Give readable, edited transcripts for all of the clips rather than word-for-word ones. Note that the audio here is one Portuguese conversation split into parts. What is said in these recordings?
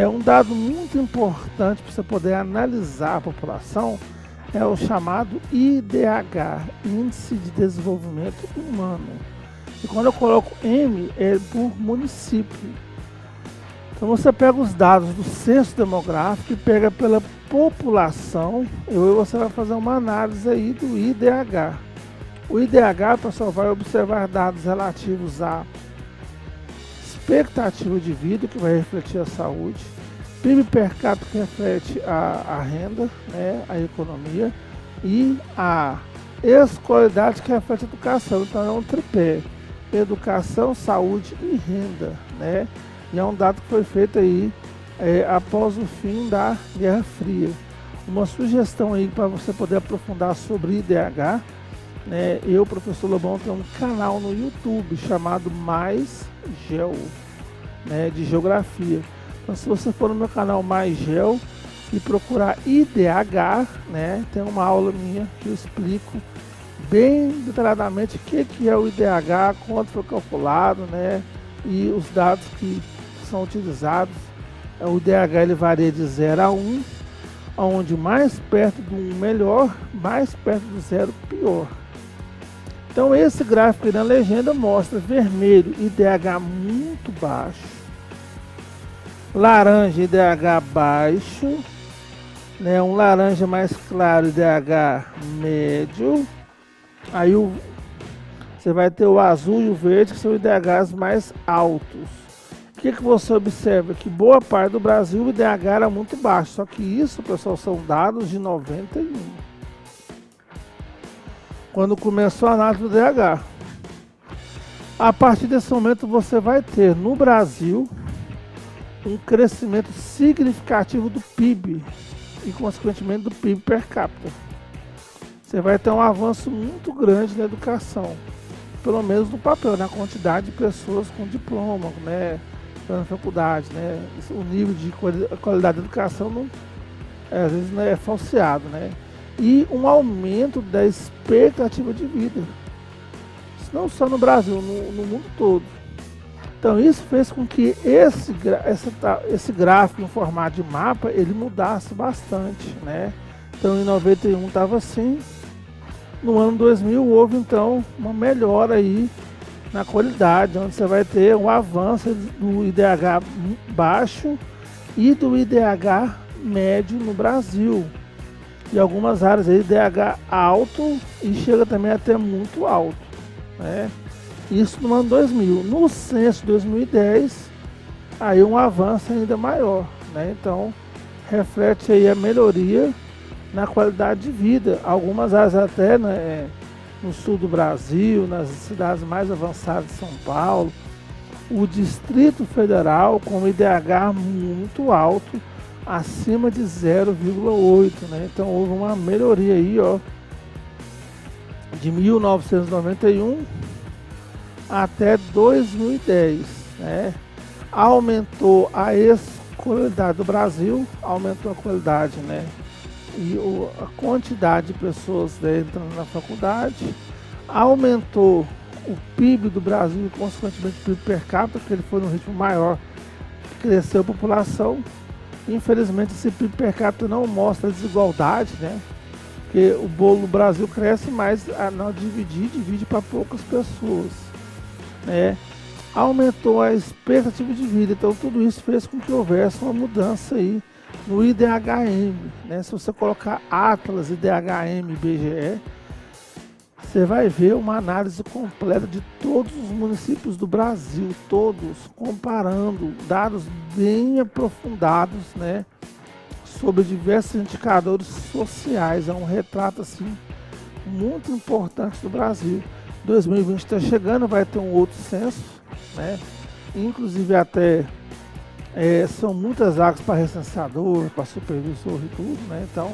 Um dado muito importante para você poder analisar a população é o chamado IDH, Índice de Desenvolvimento Humano. E quando eu coloco M, é por município. Então você pega os dados do censo demográfico e pega pela população, e você vai fazer uma análise aí do IDH. O IDH, pessoal, vai observar dados relativos à expectativa de vida, que vai refletir a saúde, PIB per capita, que reflete a renda, né, a economia, e a escolaridade, que reflete a educação. Então é um tripé: educação, saúde e renda, né? E é um dado que foi feito aí após o fim da Guerra Fria. Uma sugestão aí para você poder aprofundar sobre IDH, né? Eu, professor Lobão, tenho um canal no YouTube chamado Mais Geo, né, de geografia. Então, se você for no meu canal Mais Geo e procurar IDH, né, tem uma aula minha que eu explico bem detalhadamente o que é o IDH, quanto foi calculado, né, e os dados que são utilizados. O IDH ele varia de 0 a 1, onde mais perto do 1 melhor, mais perto do 0 pior. Então esse gráfico aí na legenda mostra vermelho, IDH muito baixo, laranja, IDH baixo, né, um laranja mais claro, IDH médio, aí você vai ter o azul e o verde, que são IDHs mais altos. O que você observa? Que boa parte do Brasil o IDH era muito baixo, só que isso, pessoal, são dados de 91. Quando começou a análise do IDH. A partir desse momento você vai ter no Brasil um crescimento significativo do PIB e consequentemente do PIB per capita. Você vai ter um avanço muito grande na educação, pelo menos no papel, na quantidade de pessoas com diploma, né, na faculdade, né. O nível de qualidade da educação não, às vezes não é falseado, né. E um aumento da expectativa de vida, isso não só no Brasil, no mundo todo. Então isso fez com que esse gráfico em formato de mapa ele mudasse bastante, né? Então em 91 estava assim, no ano 2000 houve então uma melhora aí na qualidade, onde você vai ter um avanço do IDH baixo e do IDH médio no Brasil. E algumas áreas aí IDH alto e chega também até muito alto, né? Isso no ano 2000. No censo de 2010, aí um avanço ainda maior, né? Então, reflete aí a melhoria na qualidade de vida. Algumas áreas até, né, no sul do Brasil, nas cidades mais avançadas de São Paulo, o Distrito Federal com IDH muito alto, acima de 0,8, né? Então houve uma melhoria aí, ó, de 1991 até 2010, né? Aumentou a escolaridade do Brasil, aumentou a qualidade, né? E a quantidade de pessoas, né, entrando na faculdade, aumentou o PIB do Brasil e consequentemente o PIB per capita, porque ele foi num ritmo maior, cresceu a população. Infelizmente esse PIB per capita não mostra a desigualdade, né? Porque o bolo do Brasil cresce, mas não divide para poucas pessoas, né? Aumentou a expectativa de vida, então tudo isso fez com que houvesse uma mudança aí no IDHM, né? Se você colocar Atlas, IDHM, IBGE, você vai ver uma análise completa de todos os municípios do Brasil, todos, comparando dados bem aprofundados, né, sobre diversos indicadores sociais. É um retrato assim muito importante do Brasil. 2020 está chegando, vai ter um outro censo, né? Inclusive até são muitas vagas para recenseador, para supervisor e tudo, né? Então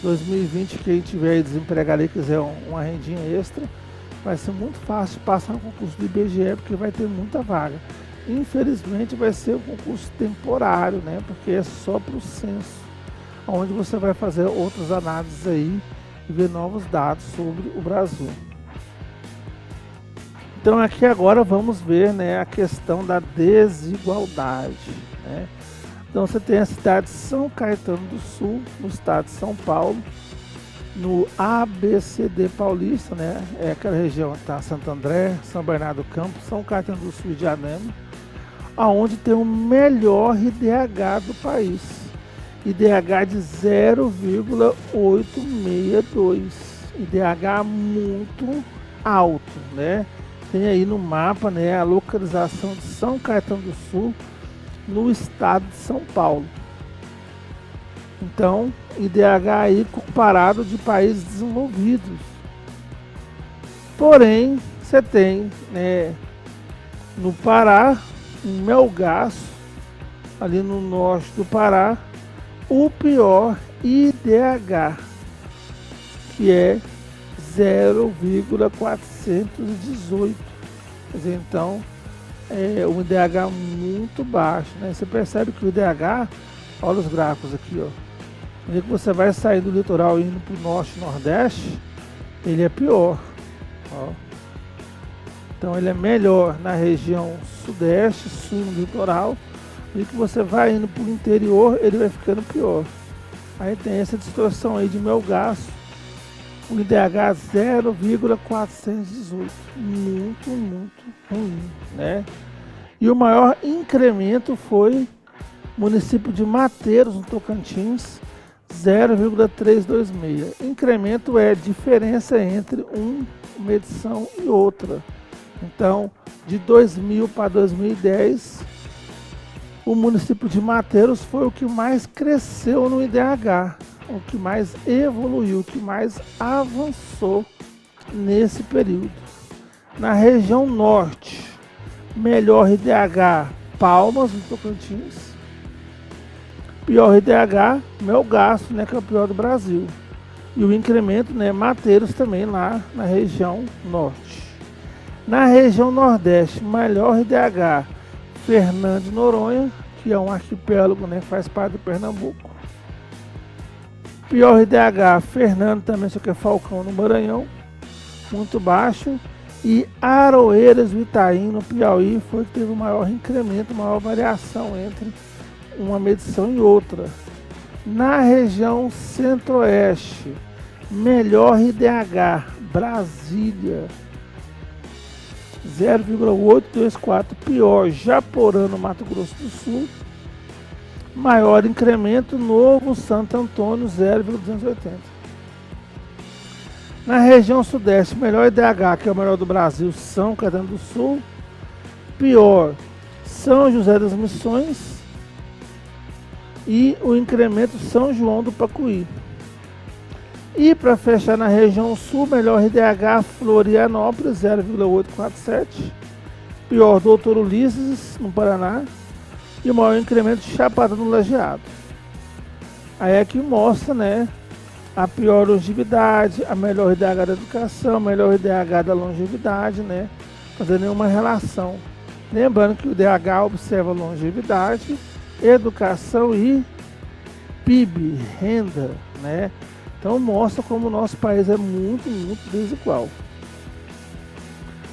2020, quem tiver desempregado e quiser uma rendinha extra, vai ser muito fácil passar no concurso do IBGE, porque vai ter muita vaga. Infelizmente vai ser um concurso temporário, né? Porque é só para o censo, onde você vai fazer outras análises aí e ver novos dados sobre o Brasil. Então aqui agora vamos ver, né, a questão da desigualdade, né? Então você tem a cidade de São Caetano do Sul, no estado de São Paulo, no ABCD paulista, né? É aquela região que tá Santo André, São Bernardo do Campo, São Caetano do Sul e Diadema, aonde tem o melhor IDH do país. IDH de 0,862. IDH muito alto, né? Tem aí no mapa, né, a localização de São Caetano do Sul, no estado de São Paulo. Então, IDH aí comparado de países desenvolvidos. Porém, você tem, né, no Pará, em Melgaço, ali no norte do Pará, o pior IDH, que é 0,418. Quer dizer, então, é um IDH muito baixo, né? Você percebe que o IDH, olha os gráficos aqui, ó. Quando você vai sair do litoral indo para o norte e nordeste, ele é pior, ó. Então ele é melhor na região sudeste, sul, no litoral, e que você vai indo para o interior, ele vai ficando pior. Aí tem essa distorção aí de Melgaço, o IDH 0,418, muito ruim, né? E o maior incremento foi município de Mateiros, no Tocantins, 0,326. Incremento é diferença entre uma medição e outra. Então, de 2000 para 2010, o município de Mateiros foi o que mais cresceu no IDH, o que mais evoluiu, o que mais avançou nesse período. Na região norte, melhor IDH, Palmas, no Tocantins. Pior IDH, Melgaço, né, que é o pior do Brasil. E o incremento, né, Mateiros também lá na região norte. Na região nordeste, melhor IDH, Fernando de Noronha, que é um arquipélago, né, faz parte do Pernambuco. Pior IDH, Fernando também, só que é Falcão no Maranhão, muito baixo. E Aroeiras do Itaim, no Piauí, foi que teve o maior incremento, maior variação entre uma medição e outra. Na região centro-oeste, melhor IDH, Brasília, 0,824. Pior, Japorã, Mato Grosso do Sul. Maior incremento, Novo Santo Antônio, 0,280. Na região sudeste, melhor IDH, que é o melhor do Brasil, São Caetano do Sul. Pior, São José das Missões. E o incremento, São João do Pacuí. E para fechar na região sul, melhor IDH, Florianópolis, 0,847. Pior, Doutor Ulisses, no Paraná. E o maior incremento, Chapada do Lajeado. Aí aqui mostra, né, a pior longevidade, a melhor IDH da educação, a melhor IDH da longevidade, né, fazendo nenhuma relação. Lembrando que o IDH observa longevidade, educação e PIB, renda, né? Então mostra como o nosso país é muito desigual.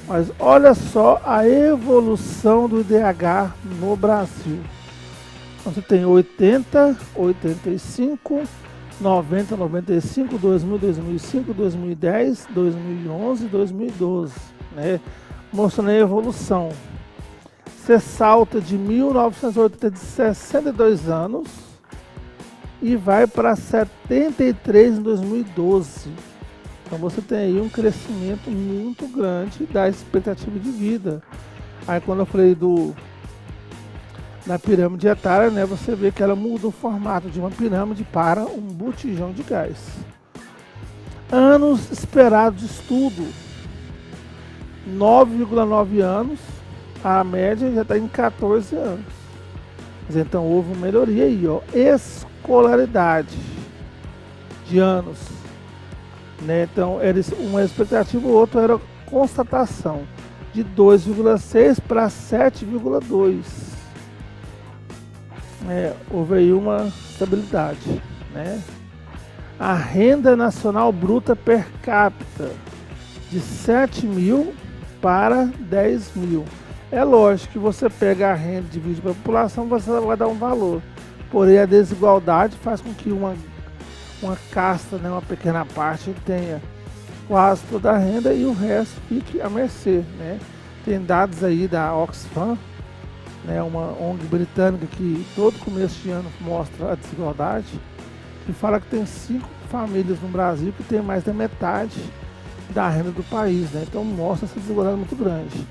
Mas olha só a evolução do IDH no Brasil. Você tem 80, 85, 90, 95, 2000, 2005, 2010, 2011, 2012, né? Mostrando a evolução. Você salta de 1980 de 62 anos e vai para 73 em 2012. Então você tem aí um crescimento muito grande da expectativa de vida. Aí quando eu falei da pirâmide etária, né, você vê que ela muda o formato de uma pirâmide para um botijão de gás. Anos esperados de estudo, 9,9 anos. A média já está em 14 anos. Mas então houve uma melhoria aí, ó. Escolaridade de anos, né? Então era uma expectativa, o outro era constatação de 2,6 para 7,2. Houve aí uma estabilidade, né? A renda nacional bruta per capita de 7 mil para 10 mil. É lógico que você pega a renda e divide pela população, você vai dar um valor. Porém, a desigualdade faz com que uma casta, né, uma pequena parte, tenha quase toda a renda e o resto fique à mercê, né? Tem dados aí da Oxfam, né, uma ONG britânica que todo começo de ano mostra a desigualdade, que fala que tem 5 famílias no Brasil que tem mais da metade da renda do país, né? Então mostra essa desigualdade muito grande.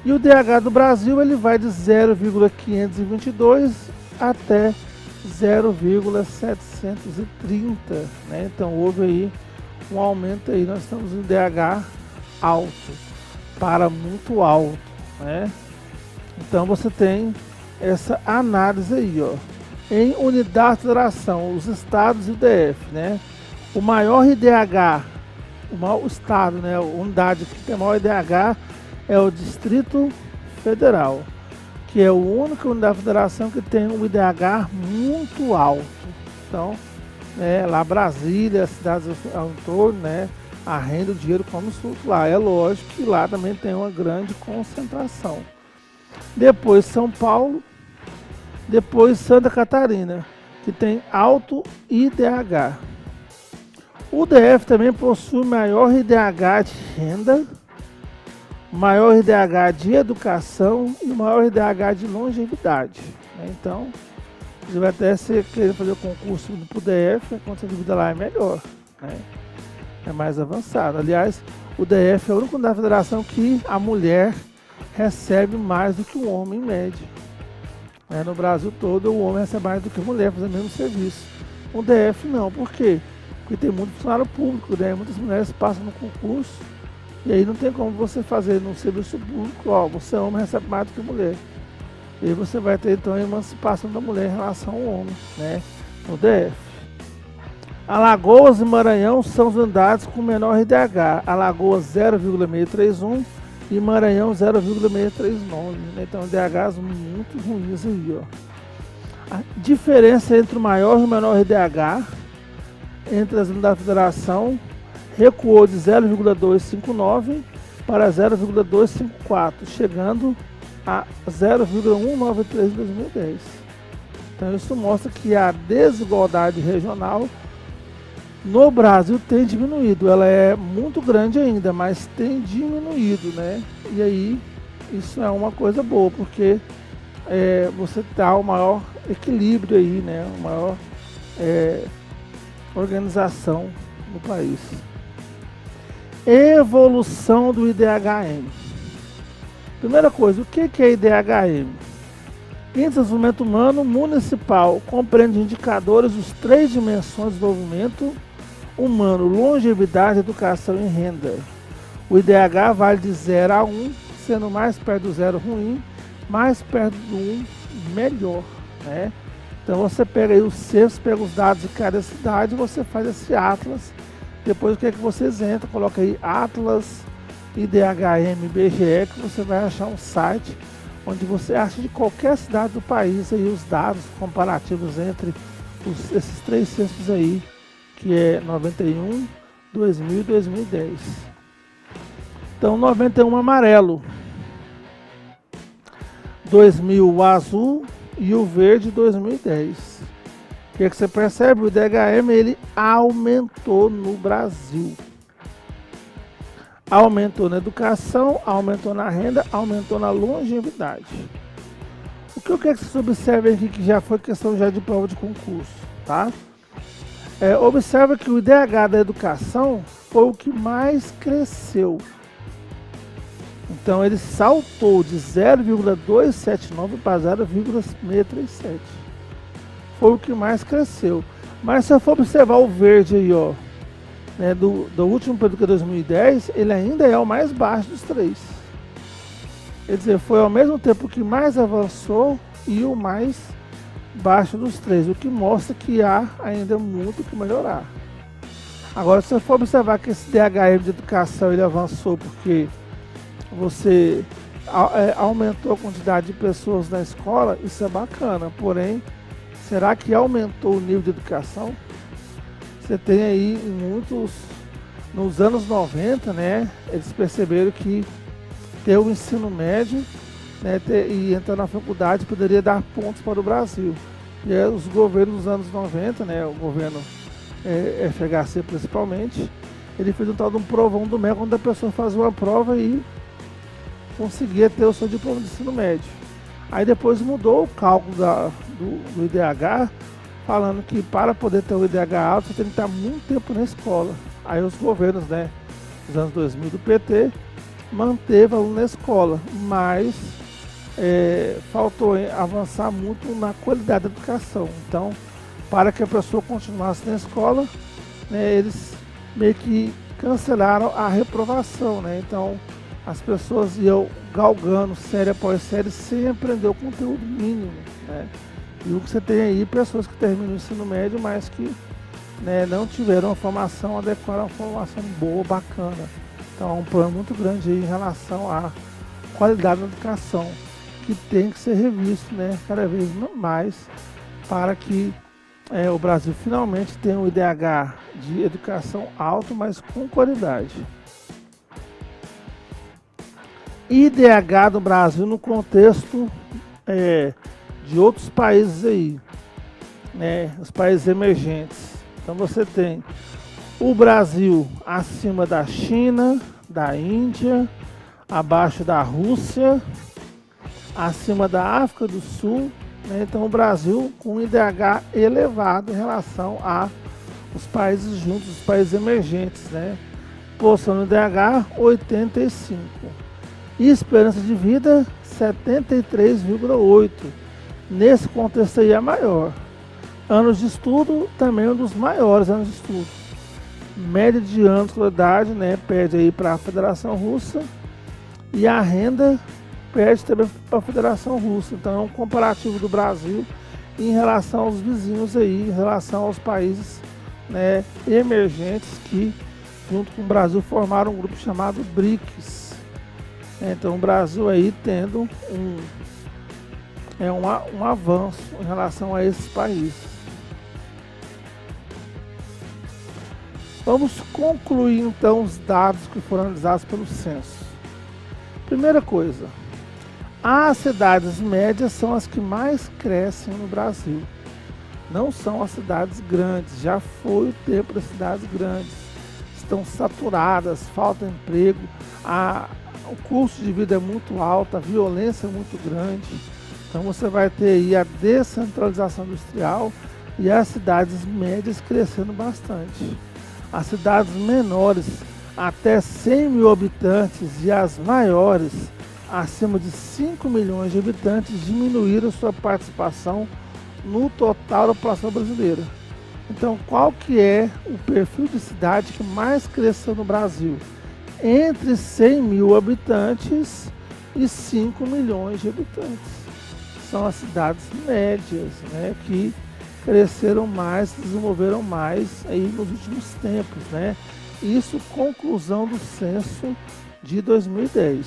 E o DH do Brasil ele vai de 0,522 até 0,730, né? Então houve aí um aumento aí, nós estamos em DH alto para muito alto, né? Então você tem essa análise aí, ó. Em unidade de federação, os estados e o DF, né? O maior IDH, o maior estado, né? A unidade que tem maior IDH é o Distrito Federal, que é a única unidade de federação que tem um IDH muito alto. Então, lá Brasília, as cidades ao entorno, né? A renda, o dinheiro come solto lá. É lógico que lá também tem uma grande concentração. Depois São Paulo, depois Santa Catarina, que tem alto IDH. O DF também possui maior IDH de renda, maior IDH de educação e maior IDH de longevidade, né? Então, você vai até querer fazer o concurso para o DF, a condição de vida lá é melhor, né? É mais avançado. Aliás, o DF é a única unidade da federação que a mulher recebe mais do que o homem em média. No Brasil todo, o homem recebe mais do que a mulher fazendo o mesmo serviço. O DF não, por quê? Porque tem muito funcionário público, né? Muitas mulheres passam no concurso e aí não tem como você fazer no serviço público, ó, você é homem, recebe mais do que mulher. E aí você vai ter então a emancipação da mulher em relação ao homem, né? No DF. Alagoas e Maranhão são as unidades com menor IDH. Alagoas 0,631 e Maranhão 0,639, né? Então IDHs muito ruins aí, ó. A diferença entre o maior e o menor IDH entre as unidades da federação recuou de 0,259 para 0,254, chegando a 0,193 em 2010. Então isso mostra que a desigualdade regional no Brasil tem diminuído. Ela é muito grande ainda, mas tem diminuído, né? E aí isso é uma coisa boa, porque você dá o maior equilíbrio aí, né? Uma maior organização no país. Evolução do IDHM. Primeira coisa, o que é IDHM? Índice de Desenvolvimento Humano Municipal compreende indicadores dos 3 dimensões de desenvolvimento humano: longevidade, educação e renda. O IDH vale de 0 a 1, sendo mais perto do 0 ruim, mais perto do 1 melhor, né? Então você pega aí os censos, pega os dados de cada cidade, você faz esse atlas. Depois o que é que vocês entram, coloca aí Atlas IDHM BGE, que você vai achar um site onde você acha de qualquer cidade do país aí os dados comparativos entre esses 3 censos aí, que é 91, 2000 e 2010. Então 91 amarelo, 2000 o azul e o verde 2010. O que você percebe? O IDHM ele aumentou no Brasil. Aumentou na educação, aumentou na renda, aumentou na longevidade. O que eu quero que vocês observem aqui, que já foi questão já de prova de concurso, tá? Observa que o IDH da educação foi o que mais cresceu. Então ele saltou de 0,279 para 0,637. Foi o que mais cresceu. Mas se eu for observar o verde aí, ó, né, do último período que é 2010, ele ainda é o mais baixo dos 3. Quer dizer, foi ao mesmo tempo que mais avançou e o mais baixo dos 3, o que mostra que há ainda muito que melhorar. Agora, se eu for observar que esse DHM de educação ele avançou porque você aumentou a quantidade de pessoas na escola, isso é bacana, porém, será que aumentou o nível de educação? Você tem aí nos anos 90, né, eles perceberam que ter o ensino médio, né, e entrar na faculdade poderia dar pontos para o Brasil. que é os governos dos anos 90, né, o governo FHC principalmente, ele fez um tal de um provão do MEC, onde a pessoa fazia uma prova e conseguia ter o seu diploma de ensino médio. Aí depois mudou o cálculo do IDH, falando que para poder ter o IDH alto, você tem que estar muito tempo na escola. Aí os governos, né, dos anos 2000 do PT, manteve o aluno na escola, mas faltou avançar muito na qualidade da educação. Então, para que a pessoa continuasse na escola, né, eles meio que cancelaram a reprovação, né? Então, as pessoas iam galgando série após série sem aprender o conteúdo mínimo, né? E o que você tem aí, pessoas que terminam o ensino médio, mas que, né, não tiveram uma formação adequada, uma formação boa, bacana. Então, é um problema muito grande aí em relação à qualidade da educação, que tem que ser revisto, né, cada vez mais, para que o Brasil finalmente tenha um IDH de educação alto, mas com qualidade. IDH do Brasil no contexto de outros países aí, né, os países emergentes. Então você tem o Brasil acima da China, da Índia, abaixo da Rússia, acima da África do Sul, né? Então o Brasil com um IDH elevado em relação aos países juntos, os países emergentes, né? Posição no IDH 85 e esperança de vida 73,8. Nesse contexto aí é maior. Anos de estudo também um dos maiores anos de estudo. Média de anos de escolaridade, né, perde aí para a Federação Russa, e a renda perde também para a Federação Russa. Então é um comparativo do Brasil em relação aos vizinhos aí, em relação aos países, né, emergentes que, junto com o Brasil, formaram um grupo chamado BRICS. Então o Brasil aí tendo um avanço em relação a esses países. Vamos concluir então os dados que foram analisados pelo censo. Primeira coisa, as cidades médias são as que mais crescem no Brasil. Não são as cidades grandes, já foi o tempo das cidades grandes. Estão saturadas, falta emprego, o custo de vida é muito alto, a violência é muito grande. Então você vai ter aí a descentralização industrial e as cidades médias crescendo bastante. As cidades menores, até 100 mil habitantes, e as maiores, acima de 5 milhões de habitantes, diminuíram sua participação no total da população brasileira. Então, qual que é o perfil de cidade que mais cresceu no Brasil? Entre 100 mil habitantes e 5 milhões de habitantes. São as cidades médias, né, que cresceram mais, se desenvolveram mais aí nos últimos tempos, né? Isso, conclusão do censo de 2010.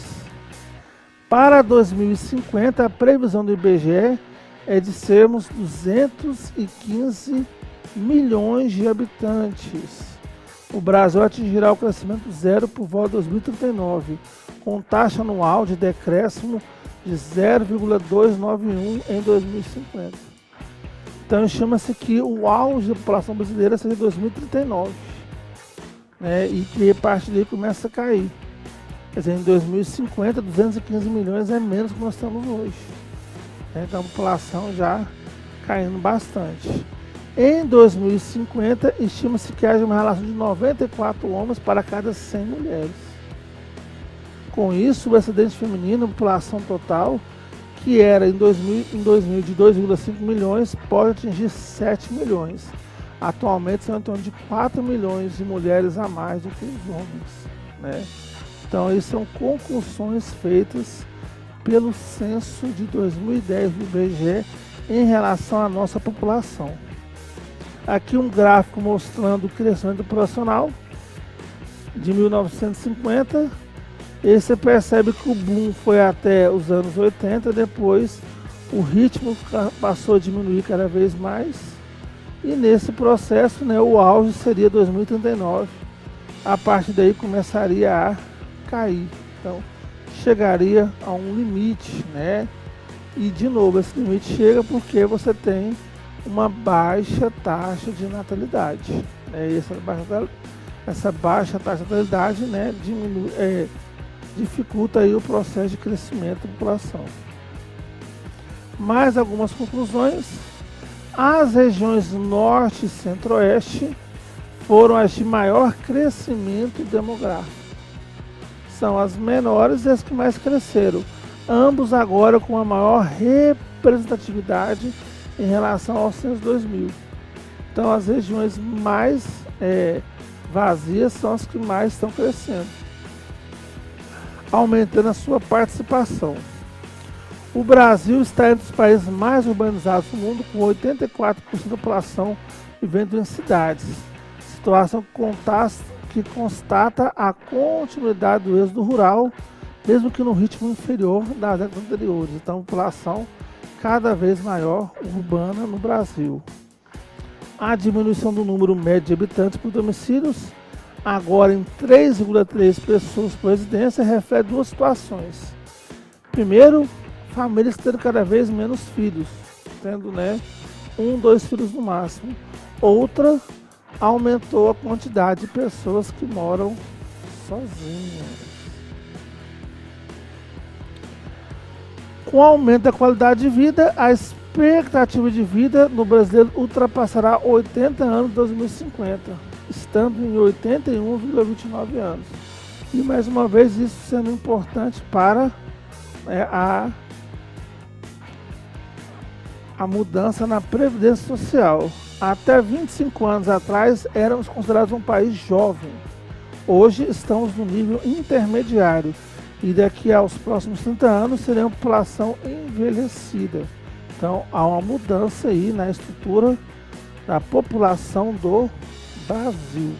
Para 2050, a previsão do IBGE é de sermos 215 milhões de habitantes. O Brasil atingirá o crescimento zero por volta de 2039, com taxa anual de decréscimo de 0,291 em 2050. Então chama-se que o auge da população brasileira seria 2039, né, e que a partir daí começa a cair. Quer dizer, em 2050, 215 milhões é menos do que nós estamos hoje. Então a população já caindo bastante. Em 2050, estima-se que haja uma relação de 94 homens para cada 100 mulheres. Com isso, o excedente feminino, a população total, que era em 2000 de 2,5 milhões, pode atingir 7 milhões. Atualmente são em torno de 4 milhões de mulheres a mais do que os homens, né? Então, isso são conclusões feitas pelo censo de 2010 do IBGE em relação à nossa população. Aqui um gráfico mostrando o crescimento profissional de 1950. E você percebe que o boom foi até os anos 80, depois o ritmo passou a diminuir cada vez mais. E nesse processo, né, o auge seria 2039. A partir daí começaria a cair. Então chegaria a um limite, né? E de novo esse limite chega porque você tem uma baixa taxa de natalidade. Essa baixa taxa de natalidade, né, dificulta aí o processo de crescimento da população. Mais algumas conclusões. As regiões norte e centro-oeste foram as de maior crescimento demográfico. São as menores e as que mais cresceram, ambos agora com a maior representatividade em relação ao censo 2000. Então as regiões mais vazias são as que mais estão crescendo, aumentando a sua participação. O Brasil está entre os países mais urbanizados do mundo, com 84% da população vivendo em cidades, situação que constata a continuidade do êxodo rural, mesmo que no ritmo inferior das décadas anteriores. Então, a população cada vez maior urbana no Brasil. A diminuição do número médio de habitantes por domicílios, agora em 3,3 pessoas por residência, reflete duas situações. Primeiro, famílias tendo cada vez menos filhos, tendo 1, 2 filhos no máximo. Outra, aumentou a quantidade de pessoas que moram sozinhas. Com o aumento da qualidade de vida, a expectativa de vida no brasileiro ultrapassará 80 anos em 2050, estando em 81,29 anos. E mais uma vez isso sendo importante para a mudança na Previdência Social. Até 25 anos atrás éramos considerados um país jovem. Hoje estamos no nível intermediário e daqui aos próximos 30 anos seremos população envelhecida. Então há uma mudança aí na estrutura da população do Brasil.